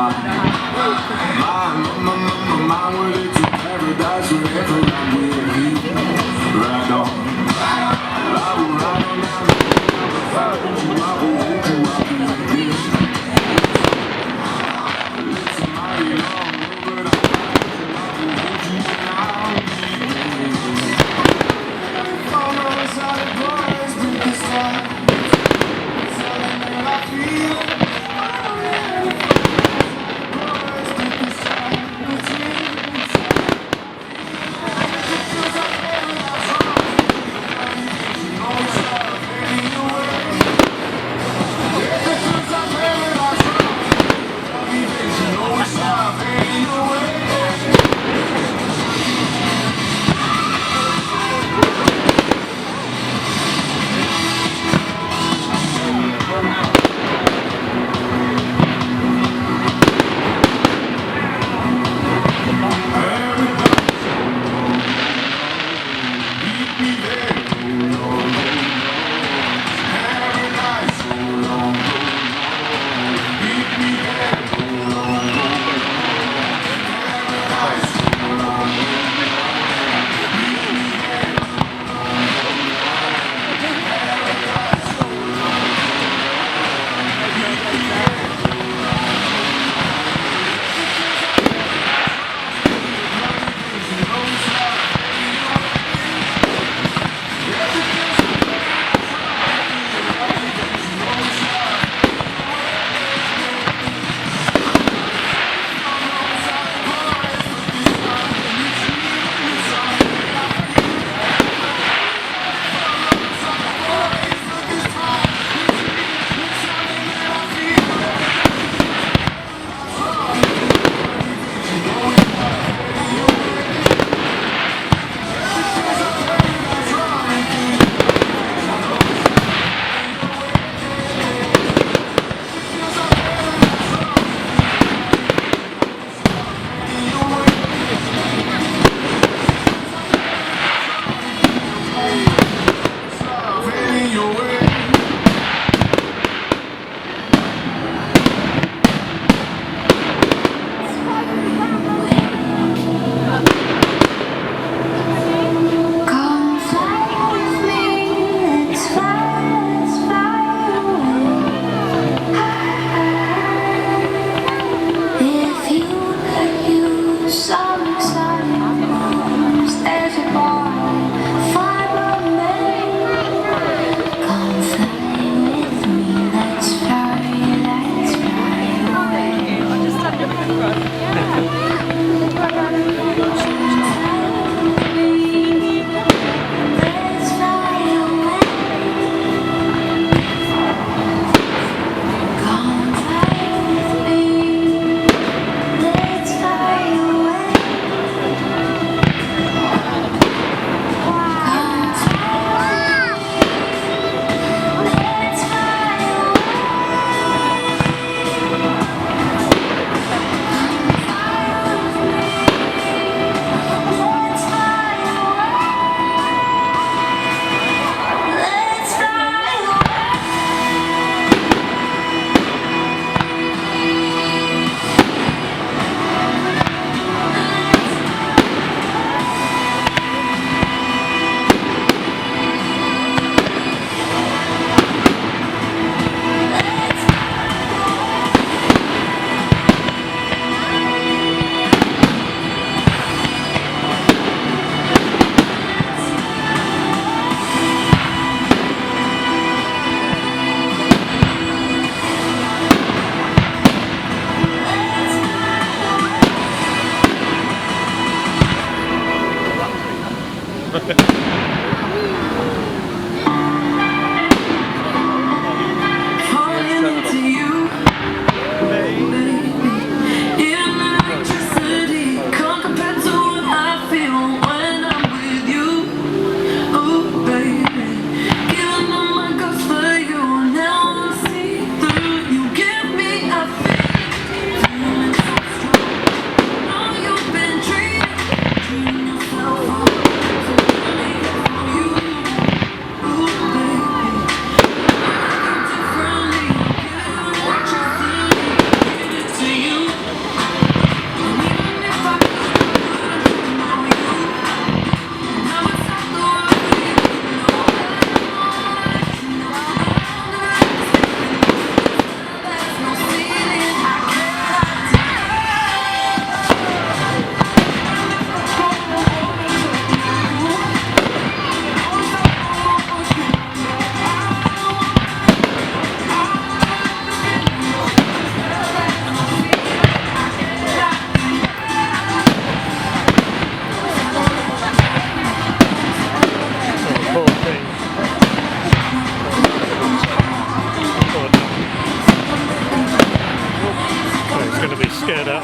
My way to paradise wherever I'm with you. Ride on. I will ride on down the road. I will find you. I will hold you. I'll be with you. It's a mighty long road, but I'll find you. I will hold you and I'll be with you. Follow us out of boys, do this time. Telling what I feel. Boys, do this time.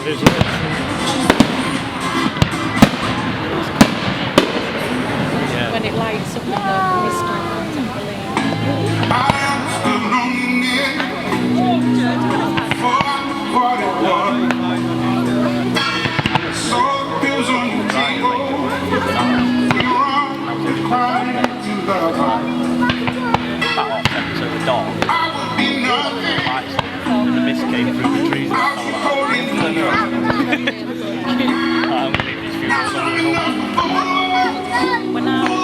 When it lights up and the mist comes up the lane. I am still longing for what it was. So bills on the table, we're on the climb to love. So the dog, I would be nothing. and the mist came through the trees. I'll be holding you. I'm going to leave these few Not strong enough for When I